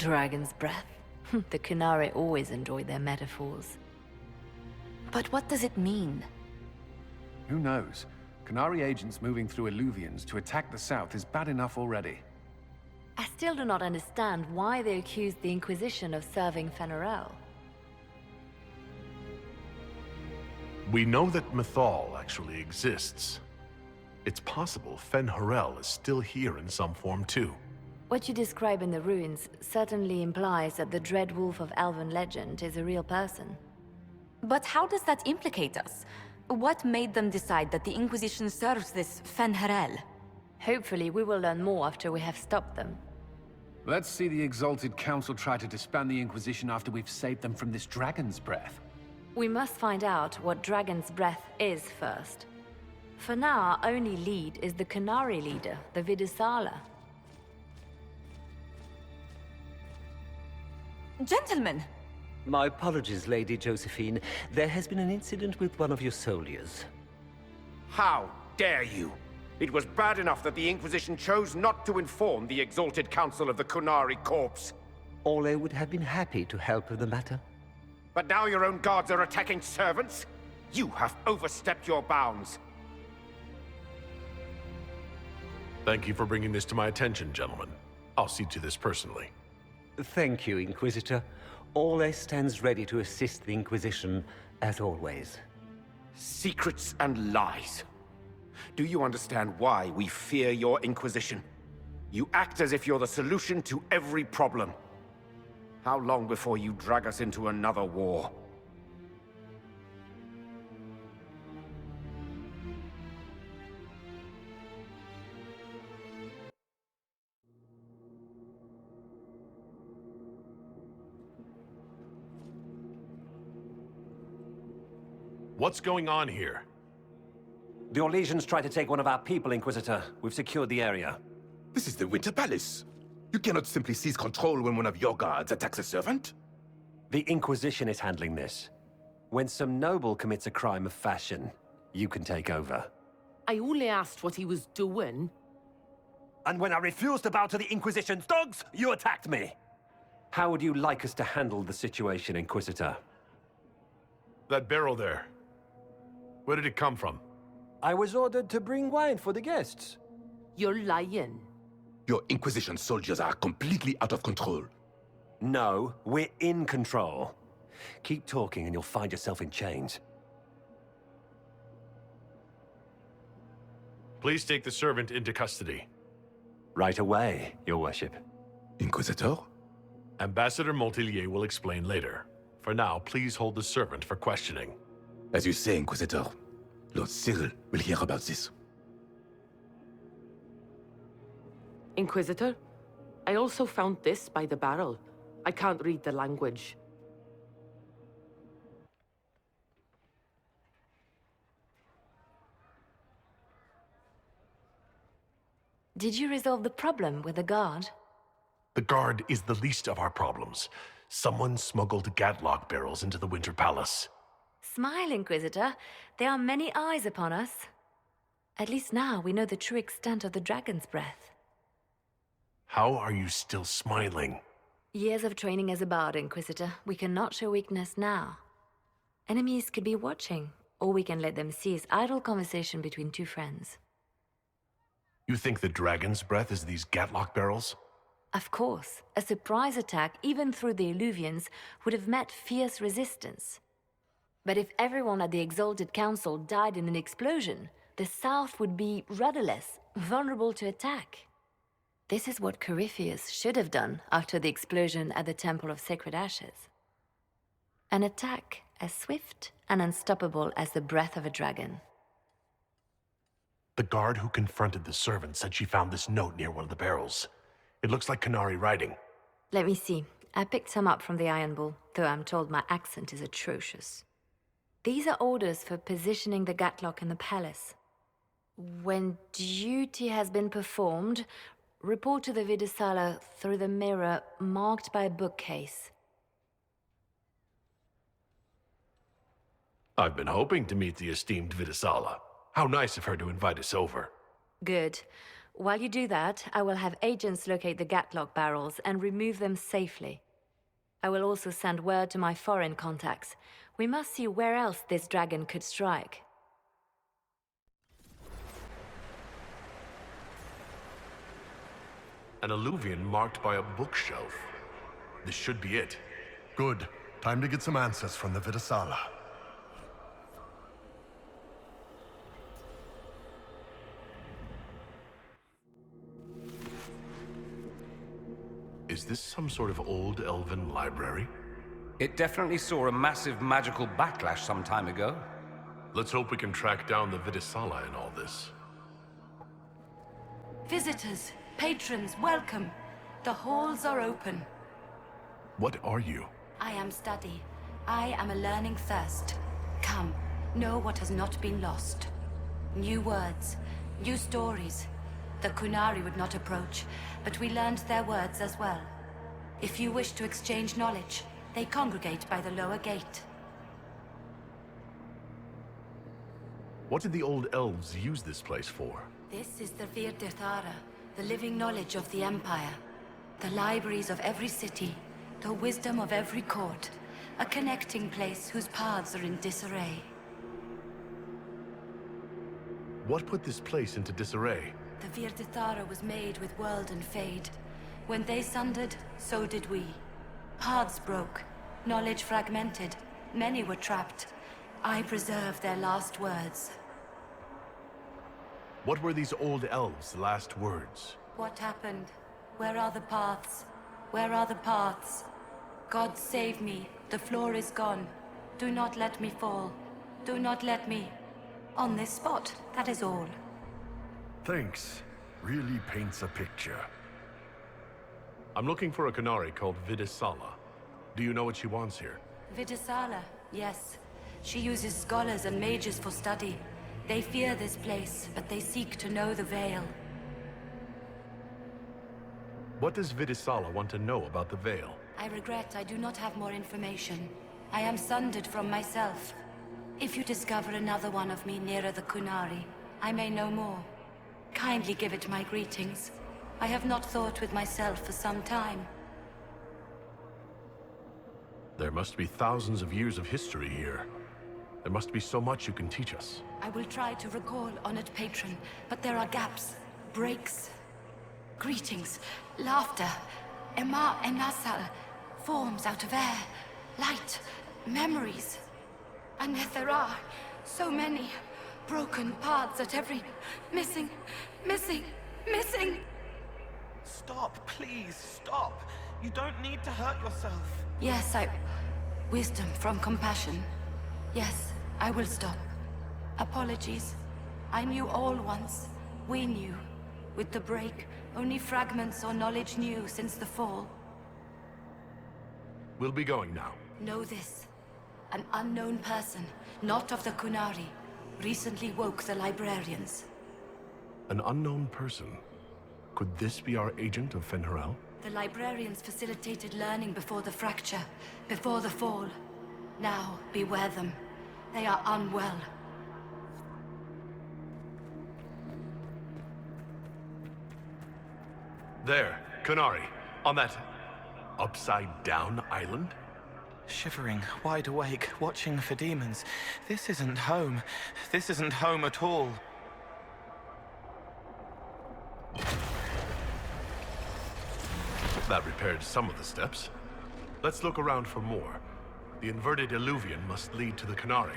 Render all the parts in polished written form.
Dragon's breath. The Kunari always enjoy their metaphors. But what does it mean? Who knows? Kunari agents moving through Illuvians to attack the south is bad enough already. I still do not understand why they accused the Inquisition of serving Fen'Harel. We know that Mythal actually exists. It's possible Fen'Harel is still here in some form too. What you describe in the ruins certainly implies that the Dread Wolf of Elven legend is a real person. But how does that implicate us? What made them decide that the Inquisition serves this Fen'Harel? Hopefully we will learn more after we have stopped them. Let's see the Exalted Council try to disband the Inquisition after we've saved them from this dragon's breath. We must find out what Dragon's Breath is first. For now, our only lead is the Kunari leader, the Vidusala. Gentlemen! My apologies, Lady Josephine. There has been an incident with one of your soldiers. How dare you! It was bad enough that the Inquisition chose not to inform the Exalted Council of the Kunari corpse. Ole would have been happy to help with the matter. But now your own guards are attacking servants? You have overstepped your bounds. Thank you for bringing this to my attention, gentlemen. I'll see to this personally. Thank you, Inquisitor. Ole stands ready to assist the Inquisition, as always. Secrets and lies. Do you understand why we fear your Inquisition? You act as if you're the solution to every problem. How long before you drag us into another war? What's going on here? The Orlesians tried to take one of our people, Inquisitor. We've secured the area. This is the Winter Palace. You cannot simply seize control when one of your guards attacks a servant. The Inquisition is handling this. When some noble commits a crime of fashion, you can take over. I only asked what he was doing. And when I refused to bow to the Inquisition's dogs, you attacked me! How would you like us to handle the situation, Inquisitor? That barrel there. Where did it come from? I was ordered to bring wine for the guests. You're lying. Your Inquisition soldiers are completely out of control. No, we're in control. Keep talking and you'll find yourself in chains. Please take the servant into custody. Right away, Your Worship. Inquisitor? Ambassador Montilier will explain later. For now, please hold the servant for questioning. As you say, Inquisitor. Lord Cyril will hear about this. Inquisitor, I also found this by the barrel. I can't read the language. Did you resolve the problem with the guard? The guard is the least of our problems. Someone smuggled Gatlock barrels into the Winter Palace. Smile, Inquisitor. There are many eyes upon us. At least now we know the true extent of the Dragon's Breath. How are you still smiling? Years of training as a bard, Inquisitor. We cannot show weakness now. Enemies could be watching, or we can let them seize idle conversation between two friends. You think the Dragon's Breath is these Gatlock barrels? Of course. A surprise attack, even through the Illuvians, would have met fierce resistance. But if everyone at the Exalted Council died in an explosion, the South would be rudderless, vulnerable to attack. This is what Corypheus should have done after the explosion at the Temple of Sacred Ashes. An attack as swift and unstoppable as the breath of a dragon. The guard who confronted the servant said she found this note near one of the barrels. It looks like Kunari writing. Let me see. I picked some up from the Iron Bull, though I'm told my accent is atrocious. These are orders for positioning the Gatlock in the palace. When duty has been performed, report to the Vidusala through the mirror marked by a bookcase. I've been hoping to meet the esteemed Vidusala. How nice of her to invite us over. Good. While you do that, I will have agents locate the Gatlock barrels and remove them safely. I will also send word to my foreign contacts. We must see where else this dragon could strike. An alluvian marked by a bookshelf. This should be it. Good. Time to get some answers from the Vidasala. Is this some sort of old elven library? It definitely saw a massive magical backlash some time ago. Let's hope we can track down the Vidasala in all this. Visitors, patrons, welcome. The halls are open. What are you? I am study. I am a learning thirst. Come, know what has not been lost. New words, new stories. The Kunari would not approach, but we learned their words as well. If you wish to exchange knowledge, they congregate by the lower gate. What did the old elves use this place for? This is the Virdirthara, the living knowledge of the Empire. The libraries of every city, the wisdom of every court. A connecting place whose paths are in disarray. What put this place into disarray? The Virdirthara was made with world and fade. When they sundered, so did we. Paths broke, knowledge fragmented, many were trapped. I preserved their last words. What were these old elves' last words? What happened? Where are the paths? Where are the paths? God save me, the floor is gone. Do not let me fall. Do not let me... On this spot, that is all. Thanks. Really paints a picture. I'm looking for a Kunari called Vidasala. Do you know what she wants here? Vidasala, yes. She uses scholars and mages for study. They fear this place, but they seek to know the Veil. What does Vidasala want to know about the Veil? I regret I do not have more information. I am sundered from myself. If you discover another one of me nearer the Kunari, I may know more. Kindly give it my greetings. I have not thought with myself for some time. There must be thousands of years of history here. There must be so much you can teach us. I will try to recall, honored patron, but there are gaps, breaks. Greetings, laughter, Ema Enasal, forms out of air, light, memories. And yet there are so many broken paths at every... missing. Stop, please, stop. You don't need to hurt yourself. Yes, wisdom from compassion. Yes, I will stop. Apologies. I knew all once. We knew. With the break, only fragments or knowledge new since the fall. We'll be going now. Know this. An unknown person, not of the Kunari, recently woke the librarians. An unknown person? Could this be our agent of Fen'Harel? The librarians facilitated learning before the fracture, before the fall. Now, beware them. They are unwell. There, Kunari, on that upside-down island? Shivering, wide awake, watching for demons. This isn't home. This isn't home at all. That repaired some of the steps. Let's look around for more. The inverted illuvian must lead to the Kunari.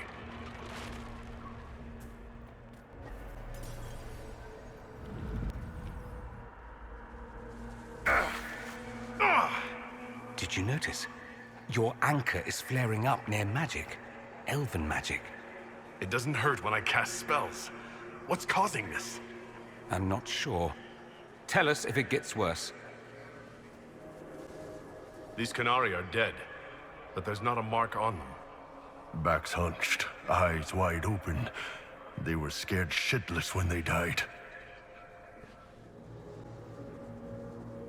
Did you notice? Your anchor is flaring up near magic. Elven magic. It doesn't hurt when I cast spells. What's causing this? I'm not sure. Tell us if it gets worse. These Kunari are dead, but there's not a mark on them. Backs hunched, eyes wide open. They were scared shitless when they died.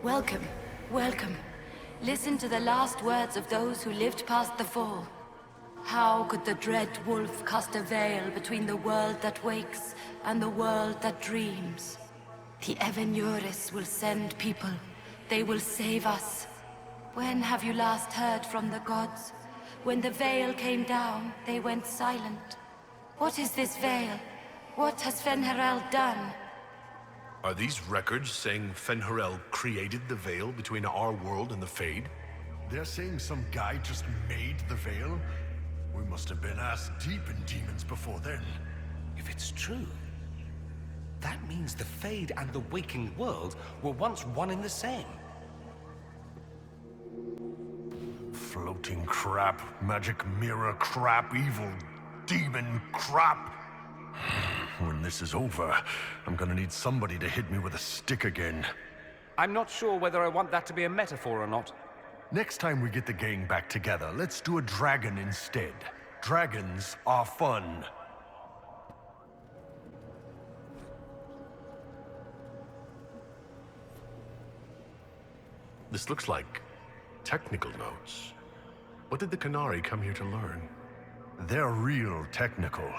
Welcome, welcome. Listen to the last words of those who lived past the fall. How could the dread wolf cast a veil between the world that wakes and the world that dreams? The Evenuris will send people. They will save us. When have you last heard from the gods? When the veil came down, they went silent. What is this veil? What has Fen'Harel done? Are these records saying Fen'Harel created the veil between our world and the Fade? They're saying some guy just made the veil? We must have been ass deep in demons before then. If it's true, that means the Fade and the waking world were once one and the same. Floating crap, magic mirror crap, evil demon crap. When this is over, I'm gonna need somebody to hit me with a stick again. I'm not sure whether I want that to be a metaphor or not. Next time we get the gang back together, let's do a dragon instead. Dragons are fun. This looks like technical notes. What did the Qunari come here to learn? They're real technical.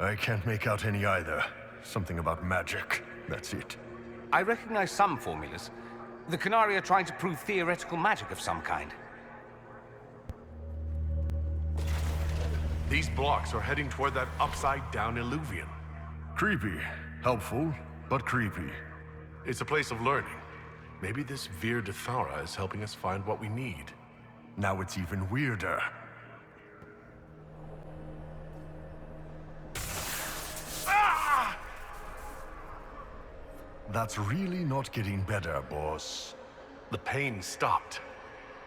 I can't make out any either. Something about magic. That's it. I recognize some formulas. The Qunari are trying to prove theoretical magic of some kind. These blocks are heading toward that upside-down Illuvian. Creepy. Helpful, but creepy. It's a place of learning. Maybe this Vir de Thara is helping us find what we need. Now it's even weirder. Ah! That's really not getting better, boss. The pain stopped.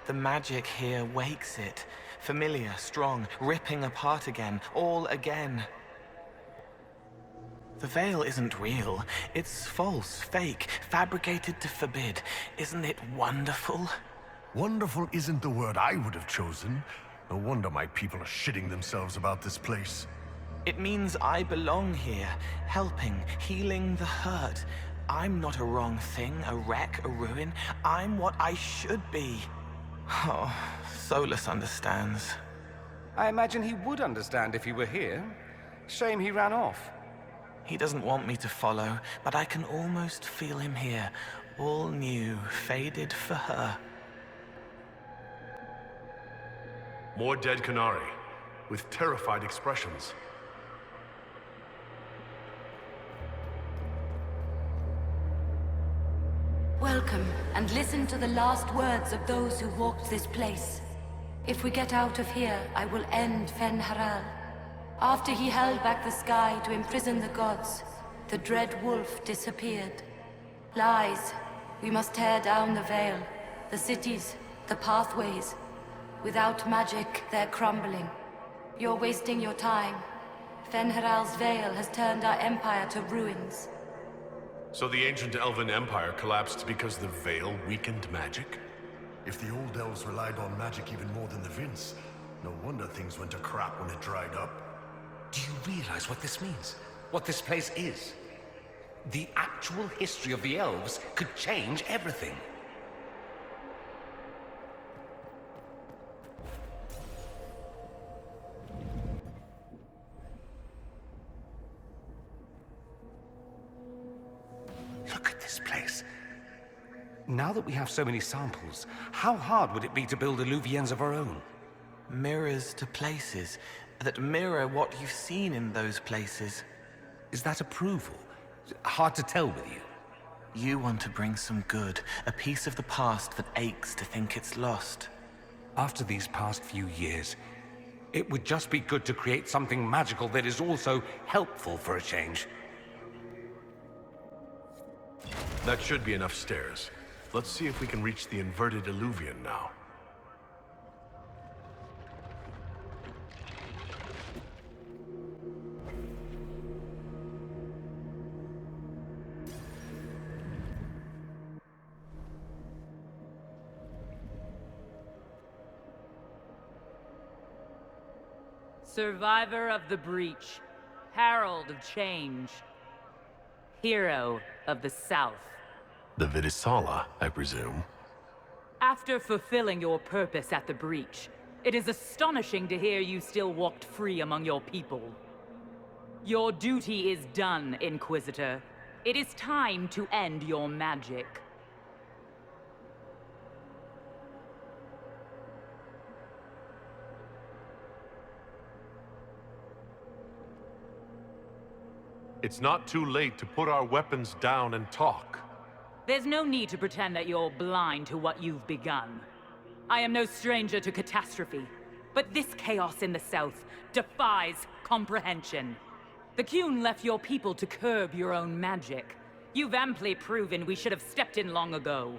The magic here wakes it. Familiar, strong, ripping apart again, all again. The veil isn't real. It's false, fake, fabricated to forbid. Isn't it wonderful? Wonderful isn't the word I would have chosen. No wonder my people are shitting themselves about this place. It means I belong here, helping, healing the hurt. I'm not a wrong thing, a wreck, a ruin. I'm what I should be. Oh, Solus understands. I imagine he would understand if he were here. Shame he ran off. He doesn't want me to follow, but I can almost feel him here. All new, faded for her. More dead Qunari, with terrified expressions. Welcome, and listen to the last words of those who walked this place. If we get out of here, I will end Fen'Harel. After he held back the sky to imprison the gods, the dread wolf disappeared. Lies. We must tear down the veil, the cities, the pathways. Without magic, they're crumbling. You're wasting your time. Fen'Harel's veil has turned our empire to ruins. So the ancient Elven Empire collapsed because the veil weakened magic? If the old elves relied on magic even more than the Vince, no wonder things went to crap when it dried up. Do you realize what this means? What this place is? The actual history of the elves could change everything. Look at this place. Now that we have so many samples, how hard would it be to build Illuvians of our own? Mirrors to places that mirror what you've seen in those places. Is that approval? Hard to tell with you. You want to bring some good, a piece of the past that aches to think it's lost. After these past few years, it would just be good to create something magical that is also helpful for a change. That should be enough stairs. Let's see if we can reach the inverted Illuvian now. Survivor of the Breach, Herald of Change, Hero of the South. The Vidisala, I presume. After fulfilling your purpose at the Breach, it is astonishing to hear you still walked free among your people. Your duty is done, Inquisitor. It is time to end your magic. It's not too late to put our weapons down and talk. There's no need to pretend that you're blind to what you've begun. I am no stranger to catastrophe, but this chaos in the south defies comprehension. The Qun left your people to curb your own magic. You've amply proven we should have stepped in long ago.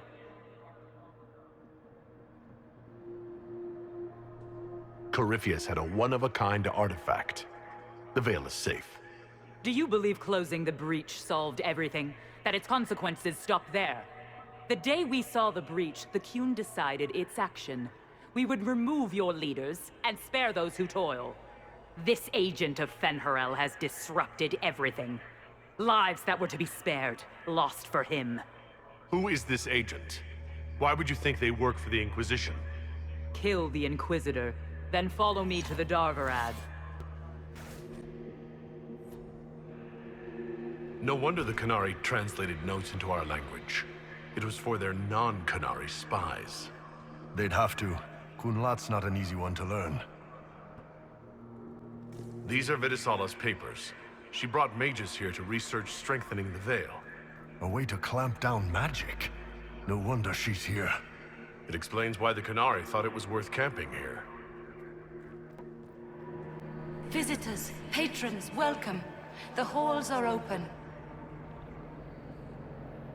Corypheus had a one-of-a-kind artifact. The Veil is safe. Do you believe closing the breach solved everything? That its consequences stopped there? The day we saw the breach, the Qun decided its action. We would remove your leaders and spare those who toil. This agent of Fen'Harel has disrupted everything. Lives that were to be spared, lost for him. Who is this agent? Why would you think they work for the Inquisition? Kill the Inquisitor, then follow me to the Darvarad. No wonder the Qunari translated notes into our language. It was for their non-Qunari spies. They'd have to. Kunlat's not an easy one to learn. These are Vidisala's papers. She brought mages here to research strengthening the Veil. A way to clamp down magic. No wonder she's here. It explains why the Qunari thought it was worth camping here. Visitors, patrons, welcome. The halls are open.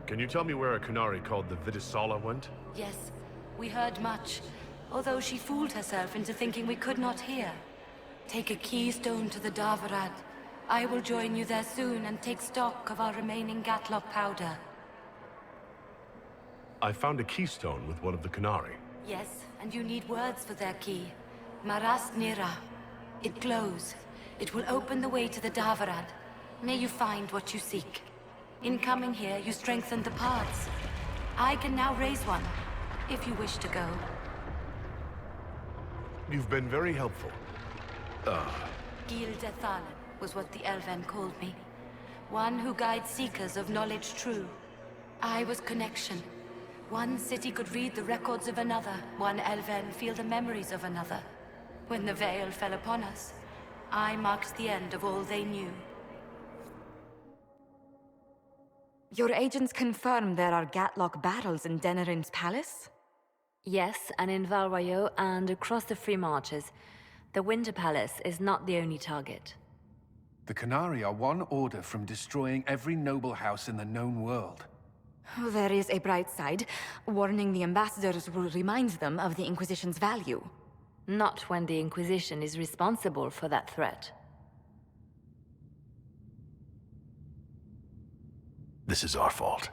Can you tell me where a Qunari called the Vidisala went? Yes, we heard much, although she fooled herself into thinking we could not hear. Take a keystone to the Darvarad. I will join you there soon and take stock of our remaining Gatlock powder. I found a keystone with one of the Qunari. Yes, and you need words for their key. Maras Nira. It glows. It will open the way to the Darvarad. May you find what you seek. In coming here, you strengthened the paths. I can now raise one, if you wish to go. You've been very helpful. Gil Dethalan was what the Elven called me. One who guides seekers of knowledge true. I was connection. One city could read the records of another, one Elven feel the memories of another. When the Veil fell upon us, I marked the end of all they knew. Your agents confirm there are Gatlock battles in Denerim's palace? Yes, and in Val Royeaux and across the Free Marches. The Winter Palace is not the only target. The Qunari are one order from destroying every noble house in the known world. There is a bright side. Warning the ambassadors will remind them of the Inquisition's value. Not when the Inquisition is responsible for that threat. This is our fault.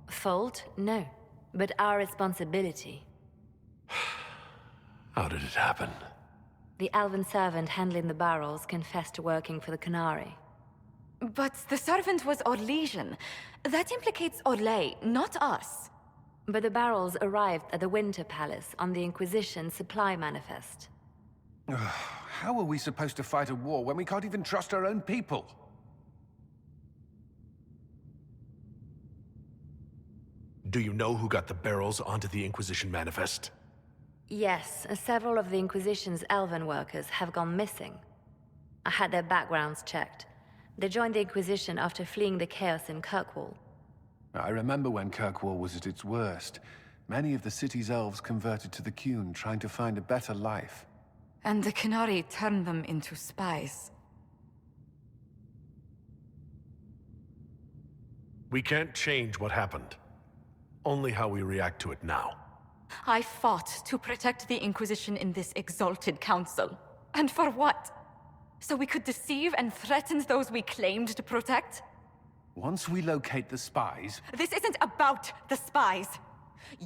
Fault? No. But our responsibility. How did it happen? The elven servant handling the barrels confessed to working for the Qunari. But the servant was Orlesian. That implicates Orlais, not us. But the barrels arrived at the Winter Palace on the Inquisition supply manifest. How are we supposed to fight a war when we can't even trust our own people? Do you know who got the barrels onto the Inquisition manifest? Yes, several of the Inquisition's elven workers have gone missing. I had their backgrounds checked. They joined the Inquisition after fleeing the chaos in Kirkwall. I remember when Kirkwall was at its worst. Many of the city's elves converted to the Qun, trying to find a better life. And the Qunari turned them into spies. We can't change what happened. Only how we react to it now. I fought to protect the Inquisition in this exalted council. And for what? So we could deceive and threaten those we claimed to protect? Once we locate the spies... This isn't about the spies!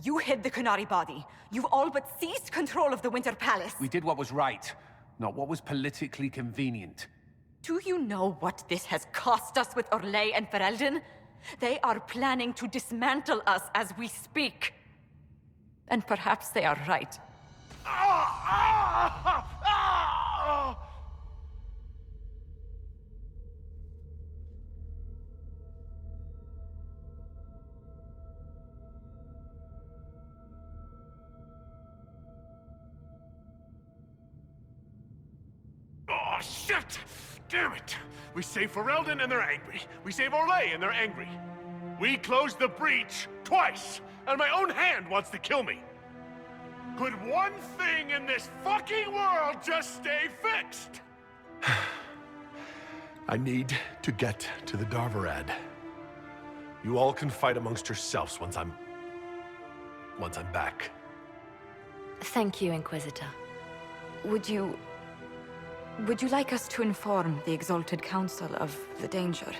You hid the Qunari body. You've all but seized control of the Winter Palace. We did what was right, not what was politically convenient. Do you know what this has cost us with Orlais and Ferelden? They are planning to dismantle us as we speak. And perhaps they are right. Shit! Damn it! We save Ferelden and they're angry. We save Orlais and they're angry. We closed the breach twice, and my own hand wants to kill me. Could one thing in this fucking world just stay fixed? I need to get to the Darvarad. You all can fight amongst yourselves once I'm back. Thank you, Inquisitor. Would you like us to inform the Exalted Council of the danger?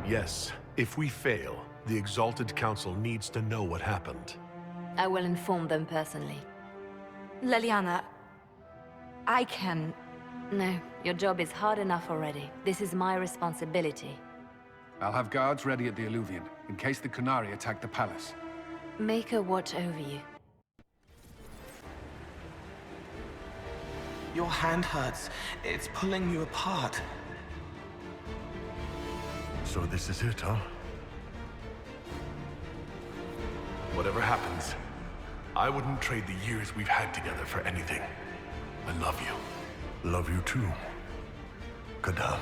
Yes. If we fail, the Exalted Council needs to know what happened. I will inform them personally. Leliana, I can... No, your job is hard enough already. This is my responsibility. I'll have guards ready at the Illuvian, in case the Qunari attack the palace. Make her watch over you. Your hand hurts. It's pulling you apart. So this is it, huh? Whatever happens, I wouldn't trade the years we've had together for anything. I love you. Love you too. Kadan.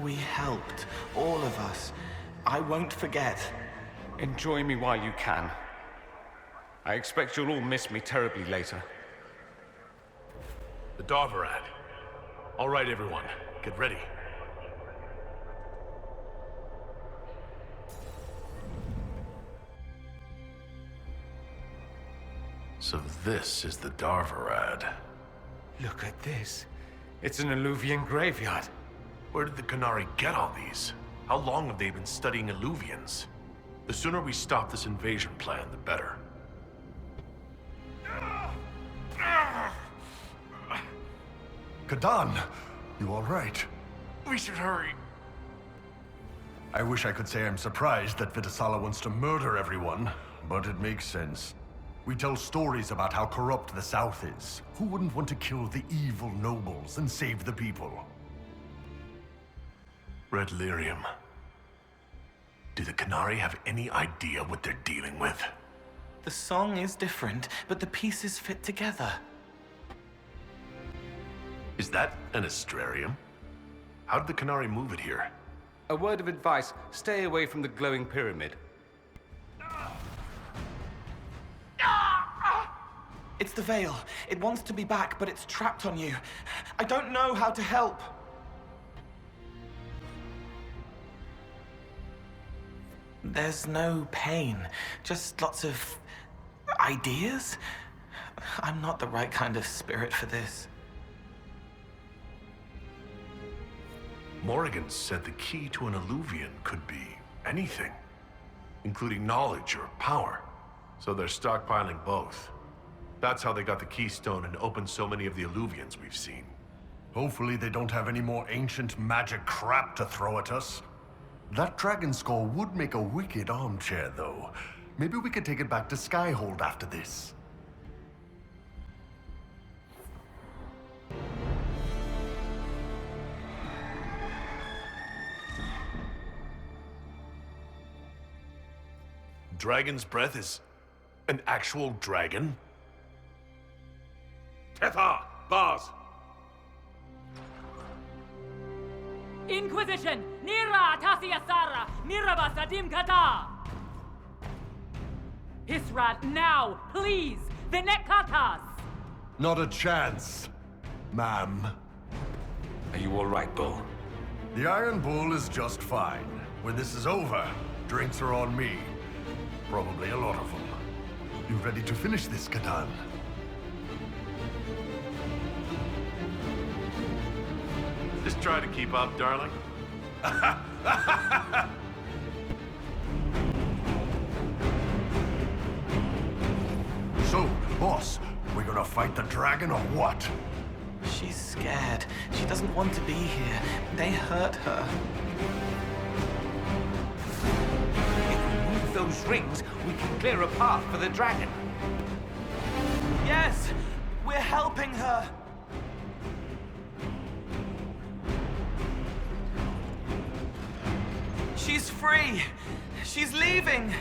We helped, all of us. I won't forget. Enjoy me while you can. I expect you'll all miss me terribly later. The Darvarad. All right, everyone. Get ready. So this is the Darvarad. Look at this. It's an Illuvian graveyard. Where did the Qunari get all these? How long have they been studying Illuvians? The sooner we stop this invasion plan, the better. Kadan, you all right? We should hurry. I wish I could say I'm surprised that Vitasala wants to murder everyone, but it makes sense. We tell stories about how corrupt the South is. Who wouldn't want to kill the evil nobles and save the people? Red Lyrium. Do the Qunari have any idea what they're dealing with? The song is different, but the pieces fit together. Is that an astrarium? How did the Qunari move it here? A word of advice, stay away from the glowing pyramid. It's the veil. It wants to be back, but it's trapped on you. I don't know how to help. There's no pain, just lots of ideas. I'm not the right kind of spirit for this. Morrigan said the key to an Illuvian could be anything, including knowledge or power. So they're stockpiling both. That's how they got the keystone and opened so many of the Illuvians we've seen. Hopefully they don't have any more ancient magic crap to throw at us. That dragon skull would make a wicked armchair, though. Maybe we could take it back to Skyhold after this. Dragon's breath is an actual dragon? Tethar! Bars! Inquisition! Nira Tasiasara! Miraba Sadim Kata! Hisrat, now! Please! Vinekatas! Not a chance, ma'am. Are you all right, Bull? The Iron Bull is just fine. When this is over, drinks are on me. Probably a lot of them. You ready to finish this, Kadan? Just try to keep up, darling. So, boss, we're gonna fight the dragon or what? She's scared. She doesn't want to be here. They hurt her. If we move those rings, we can clear a path for the dragon. Yes! We're helping her! She's free! She's leaving!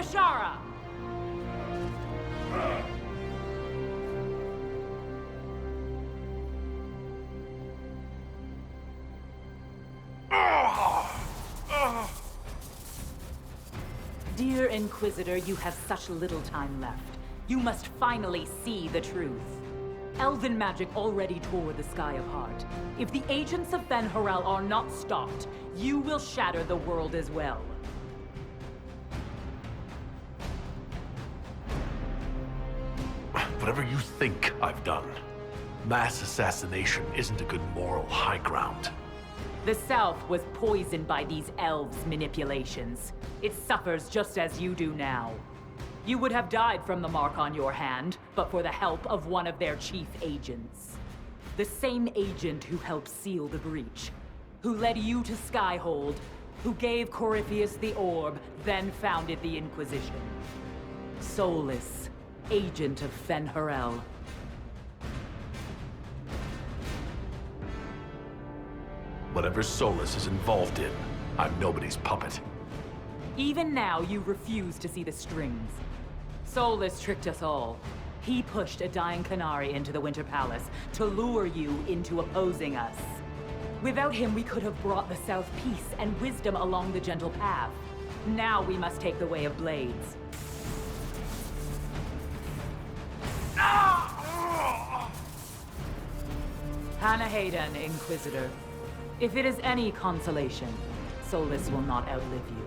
Bashara! Dear Inquisitor, you have such little time left. You must finally see the truth. Elven magic already tore the sky apart. If the agents of Ben-Harel are not stopped, you will shatter the world as well. Whatever you think I've done, mass assassination isn't a good moral high ground. The South was poisoned by these elves' manipulations. It suffers just as you do now. You would have died from the mark on your hand, but for the help of one of their chief agents. The same agent who helped seal the breach, who led you to Skyhold, who gave Corypheus the orb, then founded the Inquisition. Solus, agent of Ben-Harel. Whatever Solus is involved in, I'm nobody's puppet. Even now, you refuse to see the strings. Solus tricked us all. He pushed a dying Canary into the Winter Palace to lure you into opposing us. Without him, we could have brought the South peace and wisdom along the gentle path. Now we must take the way of blades. Hannah Hayden, Inquisitor. If it is any consolation, Solus will not outlive you.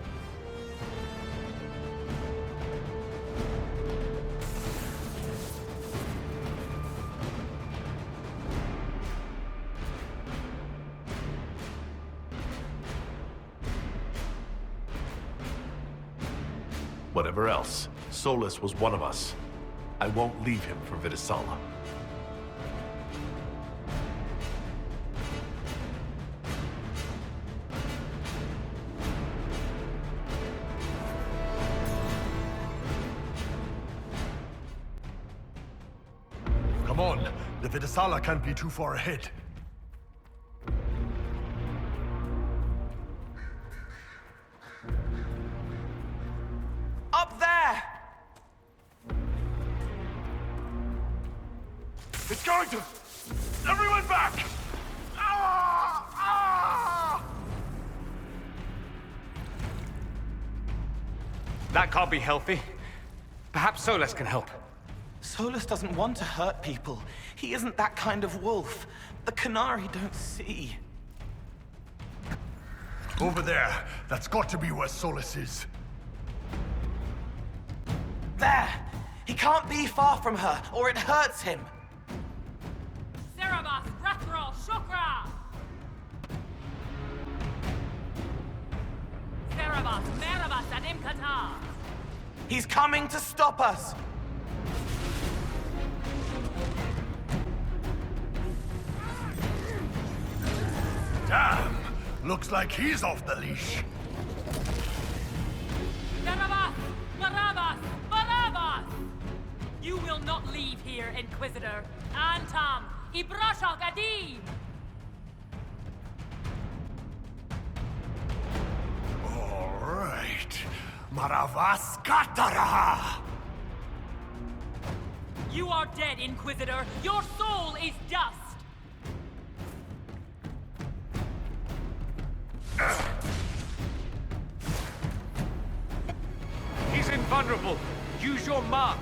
Whatever else, Solus was one of us. I won't leave him for Vitasala. Come on, the Vitasala can't be too far ahead. Up there! It's going to! Everyone back! Ah! Ah! That can't be healthy. Perhaps Solus can help. Solus doesn't want to hurt people. He isn't that kind of wolf. The Canary don't see. Over there. That's got to be where Solus is. There! He can't be far from her, or it hurts him. Cerebus, Rathrol, Shukra! Cerebus, Meribus, and Imkata! He's coming to stop us! Damn! Looks like he's off the leash. Cerebus, Barabbas, Barabbas! You will not leave here, Inquisitor. Antam, Ibrashak Adim! All right. Maravas Katara! You are dead, Inquisitor. Your soul is dust. He's invulnerable. Use your mark.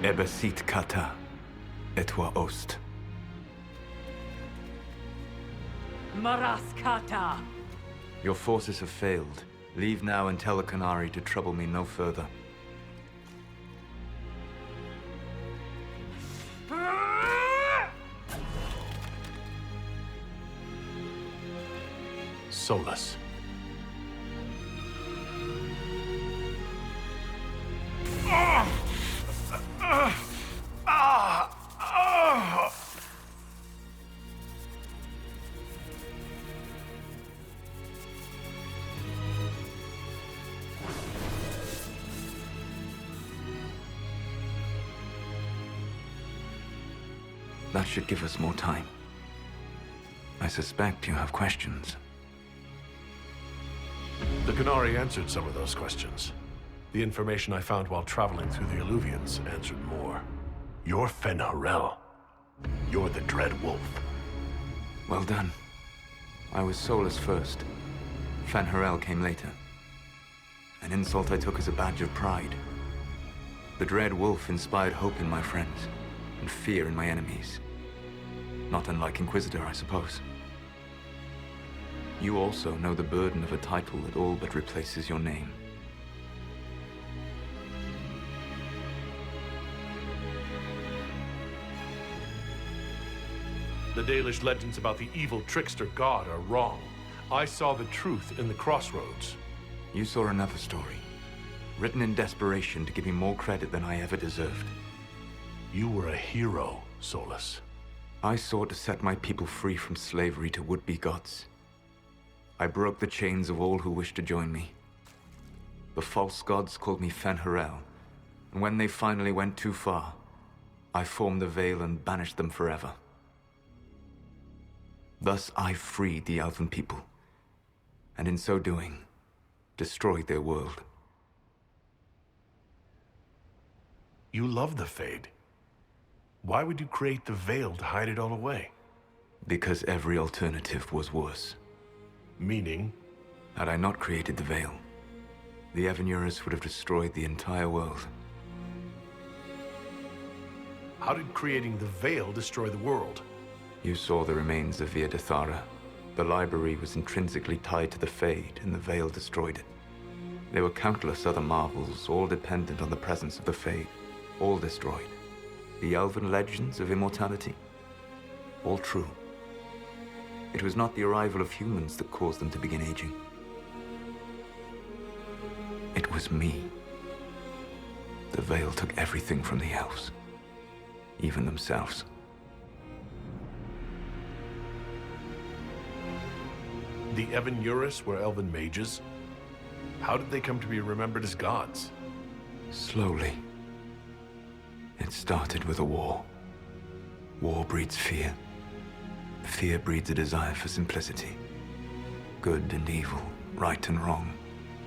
Ebesit Kata. toi ost. Maraskata! Your forces have failed. Leave now and tell the Canary to trouble me no further. Solus. That should give us more time. I suspect you have questions. The Canary answered some of those questions. The information I found while traveling through the Illuvians answered more. You're Fen'Harel. You're the Dread Wolf. Well done. I was Solus first. Fen'Harel came later. An insult I took as a badge of pride. The Dread Wolf inspired hope in my friends, and fear in my enemies. Not unlike Inquisitor, I suppose. You also know the burden of a title that all but replaces your name. The Dalish legends about the evil trickster god are wrong. I saw the truth in the crossroads. You saw another story, written in desperation to give me more credit than I ever deserved. You were a hero, Solus. I sought to set my people free from slavery to would-be gods. I broke the chains of all who wished to join me. The false gods called me Fen'Harel, and when they finally went too far, I formed the Veil and banished them forever. Thus I freed the Elven people, and in so doing, destroyed their world. You love the Fade. Why would you create the Veil to hide it all away? Because every alternative was worse. Meaning? Had I not created the Veil, the Evanurus would have destroyed the entire world. How did creating the Veil destroy the world? You saw the remains of Via de Thara. The library was intrinsically tied to the Fade, and the Veil destroyed it. There were countless other marvels, all dependent on the presence of the Fade, all destroyed. The elven legends of immortality, all true. It was not the arrival of humans that caused them to begin aging. It was me. The Veil took everything from the elves, even themselves. The Evanurus were elven mages? How did they come to be remembered as gods? Slowly. It started with a war. War breeds fear. Fear breeds a desire for simplicity. Good and evil, right and wrong,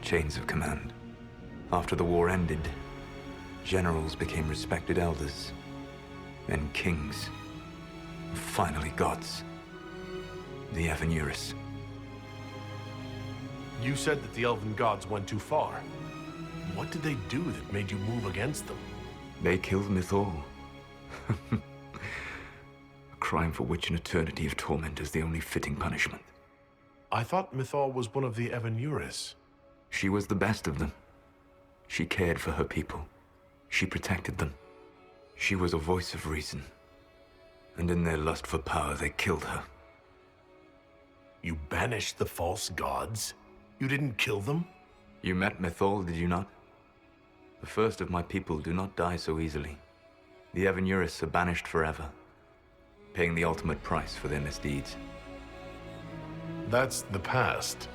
chains of command. After the war ended, generals became respected elders, then kings, and finally gods. The Evanurus. You said that the elven gods went too far. What did they do that made you move against them? They killed Mythal. A crime for which an eternity of torment is the only fitting punishment. I thought Mythal was one of the Evanurus. She was the best of them. She cared for her people. She protected them. She was a voice of reason. And in their lust for power, they killed her. You banished the false gods? You didn't kill them? You met Mythal, did you not? The first of my people do not die so easily. The Evanurus are banished forever, paying the ultimate price for their misdeeds. That's the past.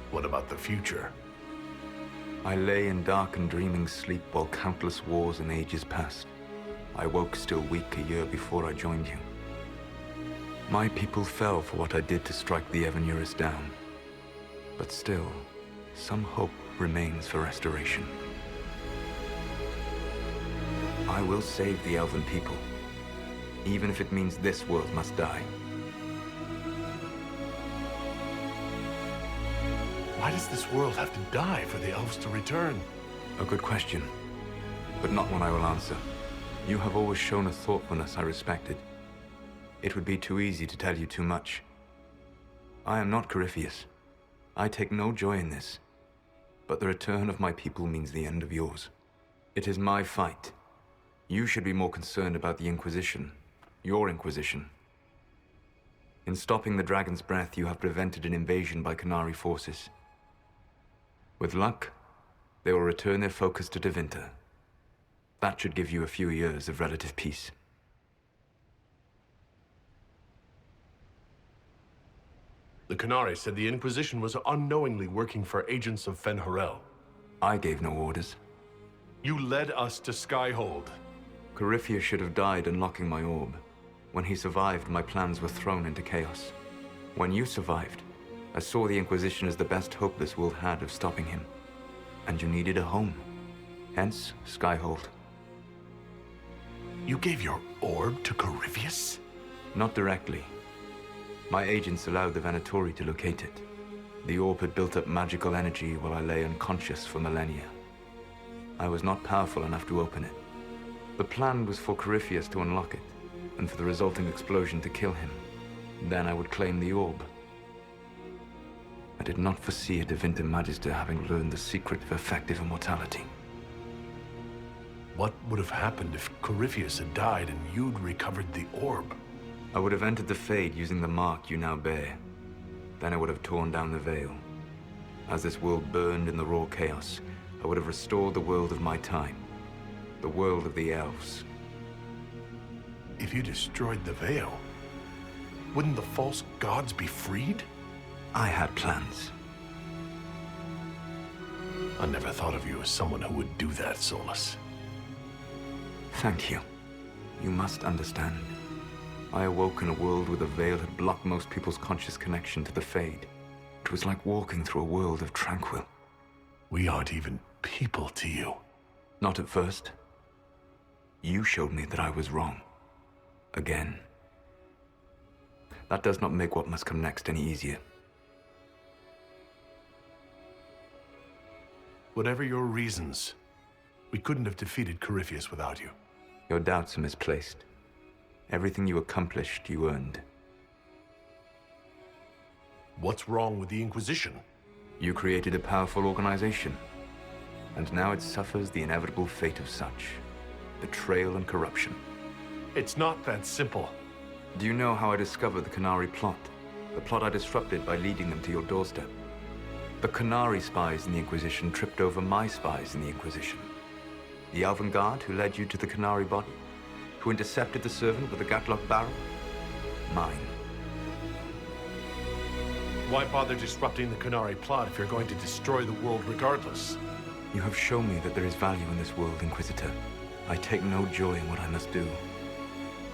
What about the future? I lay in dark and dreaming sleep while countless wars and ages passed. I woke still weak a year before I joined you. My people fell for what I did to strike the Evanurus down. But still, some hope remains for restoration. I will save the Elven people, even if it means this world must die. Why does this world have to die for the elves to return? A good question, but not one I will answer. You have always shown a thoughtfulness I respected. It would be too easy to tell you too much. I am not Corypheus. I take no joy in this. But the return of my people means the end of yours. It is my fight. You should be more concerned about the Inquisition. Your Inquisition. In stopping the Dragon's Breath, you have prevented an invasion by Qunari forces. With luck, they will return their focus to Tevinter. That should give you a few years of relative peace. The Qunari said the Inquisition was unknowingly working for agents of Fen'Harel. I gave no orders. You led us to Skyhold. Corypheus should have died unlocking my orb. When he survived, my plans were thrown into chaos. When you survived, I saw the Inquisition as the best hope this world had of stopping him. And you needed a home. Hence, Skyhold. You gave your orb to Corypheus? Not directly. My agents allowed the Venatori to locate it. The orb had built up magical energy while I lay unconscious for millennia. I was not powerful enough to open it. The plan was for Corypheus to unlock it, and for the resulting explosion to kill him. Then I would claim the orb. I did not foresee a Tevinter Magister having learned the secret of effective immortality. What would have happened if Corypheus had died and you'd recovered the orb? I would have entered the Fade using the mark you now bear. Then I would have torn down the veil. As this world burned in the raw chaos, I would have restored the world of my time. The world of the elves. If you destroyed the veil, wouldn't the false gods be freed? I had plans. I never thought of you as someone who would do that, Solus. Thank you. You must understand. I awoke in a world where the veil had blocked most people's conscious connection to the Fade. It was like walking through a world of tranquil. We aren't even people to you. Not at first. You showed me that I was wrong. Again. That does not make what must come next any easier. Whatever your reasons, we couldn't have defeated Corypheus without you. Your doubts are misplaced. Everything you accomplished, you earned. What's wrong with the Inquisition? You created a powerful organization, and now it suffers the inevitable fate of such. Betrayal and corruption. It's not that simple. Do you know how I discovered the Qunari plot? The plot I disrupted by leading them to your doorstep. The Qunari spies in the Inquisition tripped over my spies in the Inquisition. The Elven Guard who led you to the Qunari body? Who intercepted the servant with the Gatlock barrel? Mine. Why bother disrupting the Qunari plot if you're going to destroy the world regardless? You have shown me that there is value in this world, Inquisitor. I take no joy in what I must do.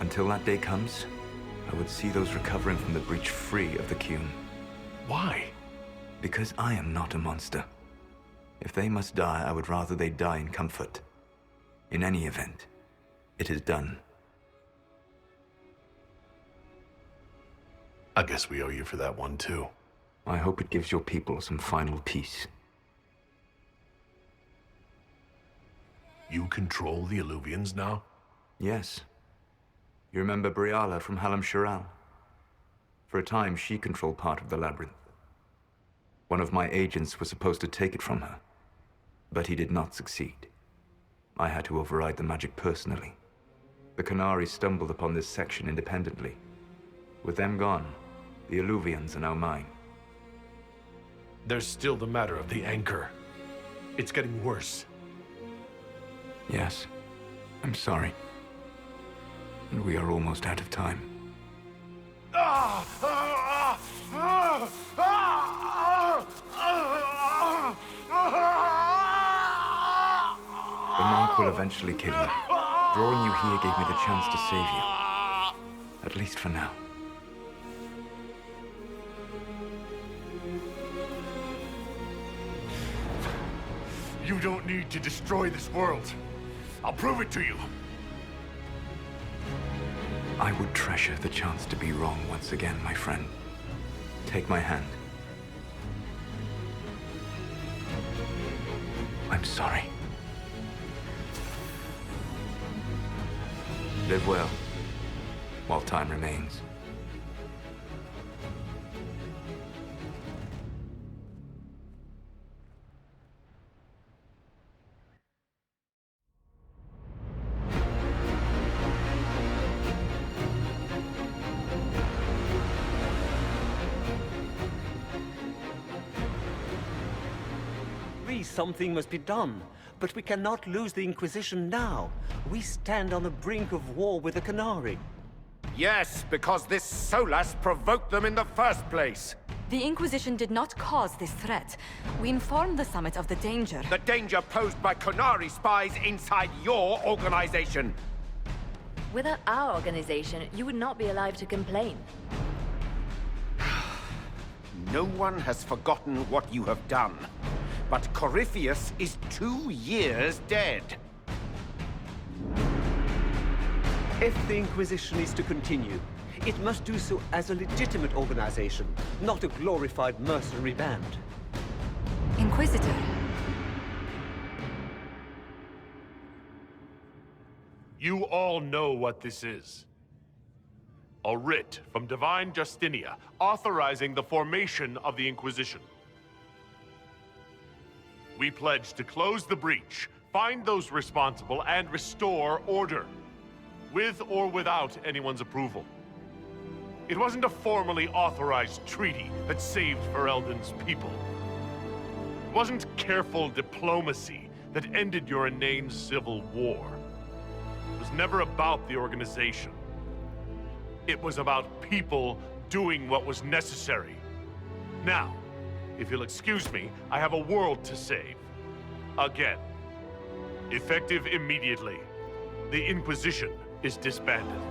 Until that day comes, I would see those recovering from the breach free of the Qun. Why? Because I am not a monster. If they must die, I would rather they die in comfort. In any event, it is done. I guess we owe you for that one, too. I hope it gives your people some final peace. You control the Illuvians now? Yes. You remember Briala from Halam Shiral? For a time, she controlled part of the labyrinth. One of my agents was supposed to take it from her, but he did not succeed. I had to override the magic personally. The Qunari stumbled upon this section independently. With them gone, the Illuvians are now mine. There's still the matter of the anchor. It's getting worse. Yes, I'm sorry. And we are almost out of time. The mark will eventually kill you. Drawing you here gave me the chance to save you. At least for now. You don't need to destroy this world. I'll prove it to you. I would treasure the chance to be wrong once again, my friend. Take my hand. I'm sorry. Live well, while time remains. Something must be done, but we cannot lose the Inquisition now. We stand on the brink of war with the Canary. Yes, because this Solas provoked them in the first place. The Inquisition did not cause this threat. We informed the Summit of the danger. The danger posed by Canary spies inside your organization. Without our organization, you would not be alive to complain. No one has forgotten what you have done. But Corypheus is 2 years dead. If the Inquisition is to continue, it must do so as a legitimate organization, not a glorified mercenary band. Inquisitor. You all know what this is. A writ from Divine Justinia authorizing the formation of the Inquisition. We pledge to close the breach, find those responsible, and restore order. With or without anyone's approval. It wasn't a formally authorized treaty that saved Ferelden's people. It wasn't careful diplomacy that ended your inane civil war. It was never about the organization. It was about people doing what was necessary. Now, if you'll excuse me, I have a world to save. Again. Effective immediately. The Inquisition is disbanded.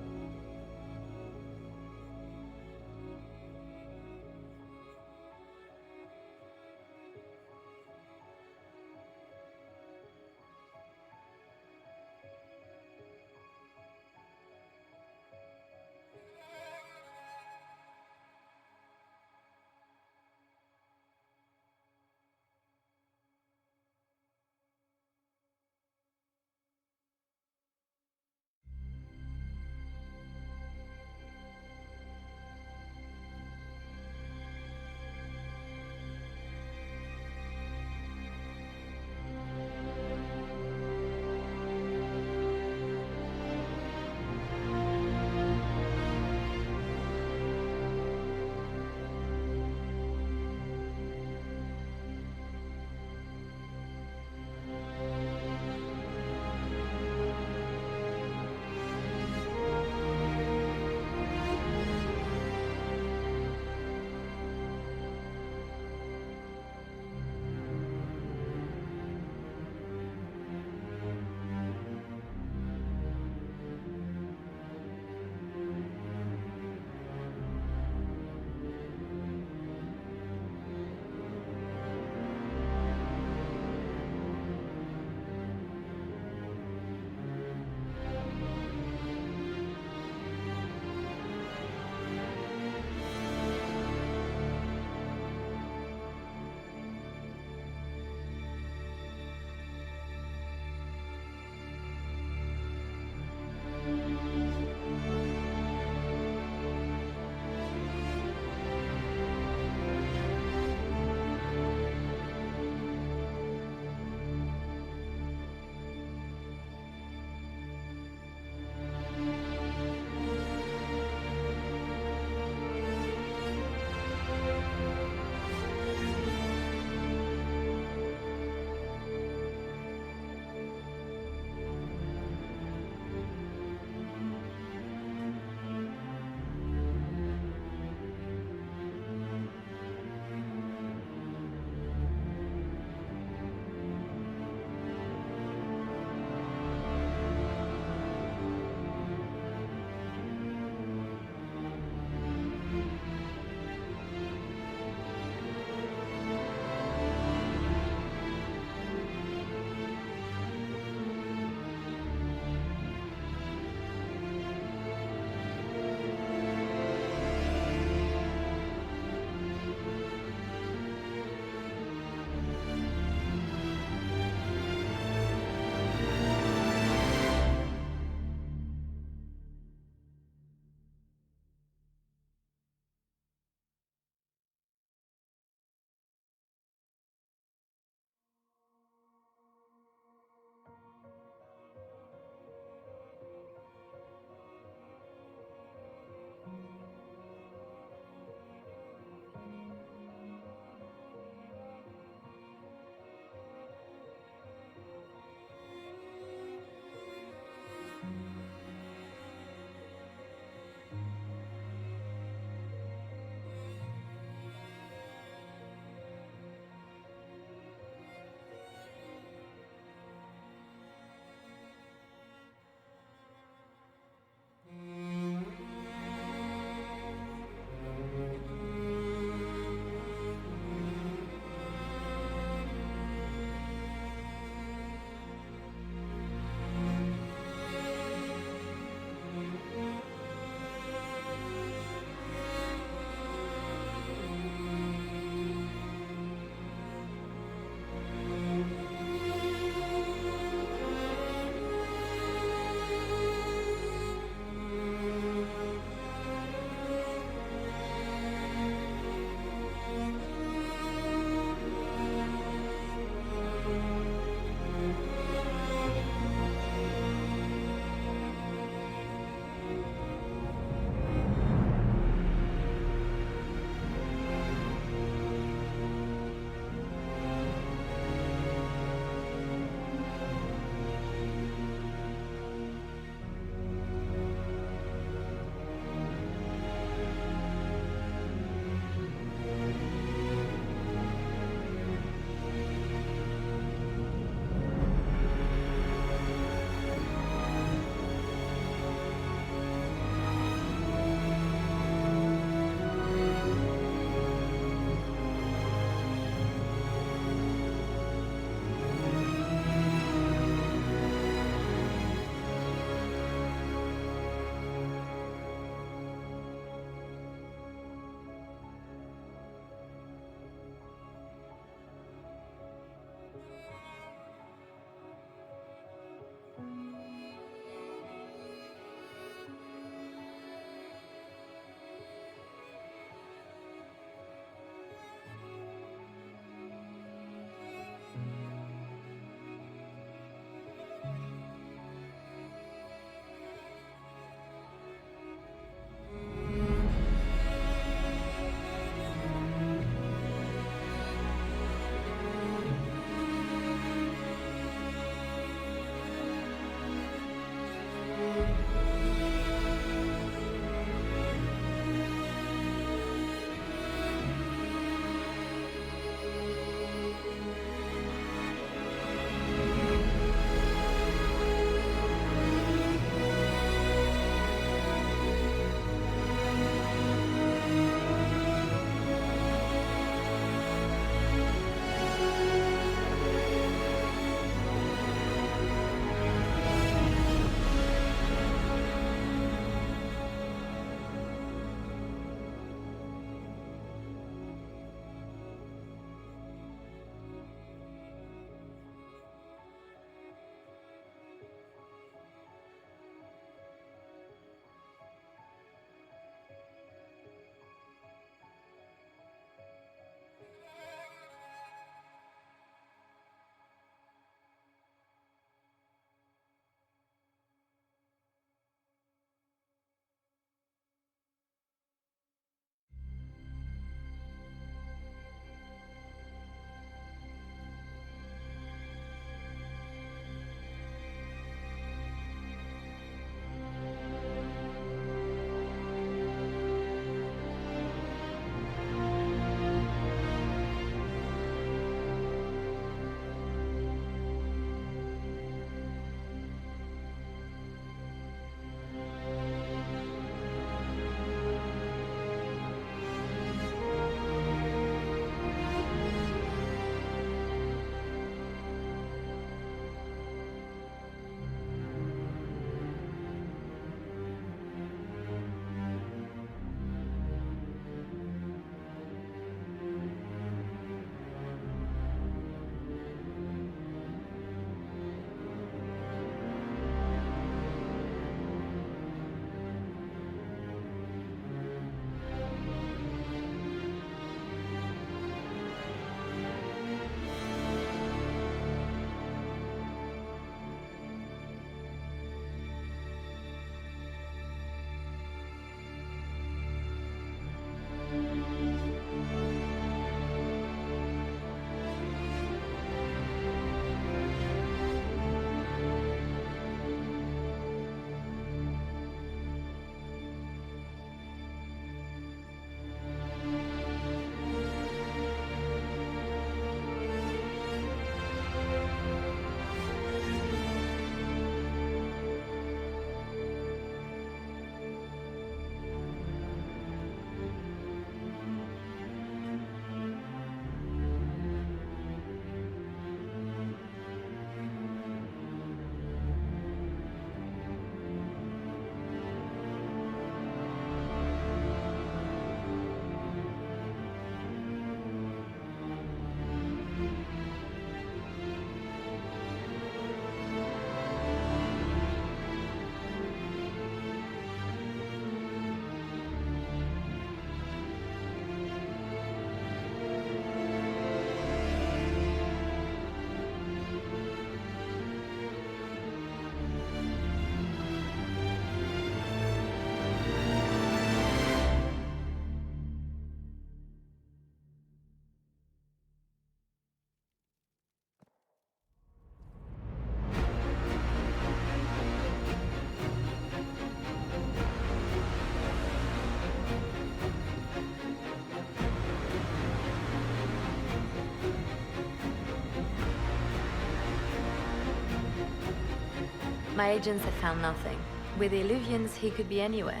My agents have found nothing. With the Illuvians, he could be anywhere.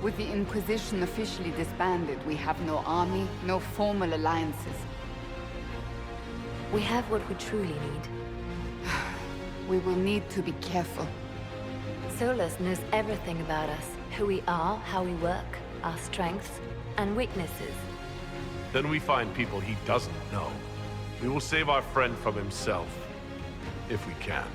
With the Inquisition officially disbanded, we have no army, no formal alliances. We have what we truly need. We will need to be careful. Solus knows everything about us. Who we are, how we work, our strengths and weaknesses. Then we find people he doesn't know. We will save our friend from himself. If we can.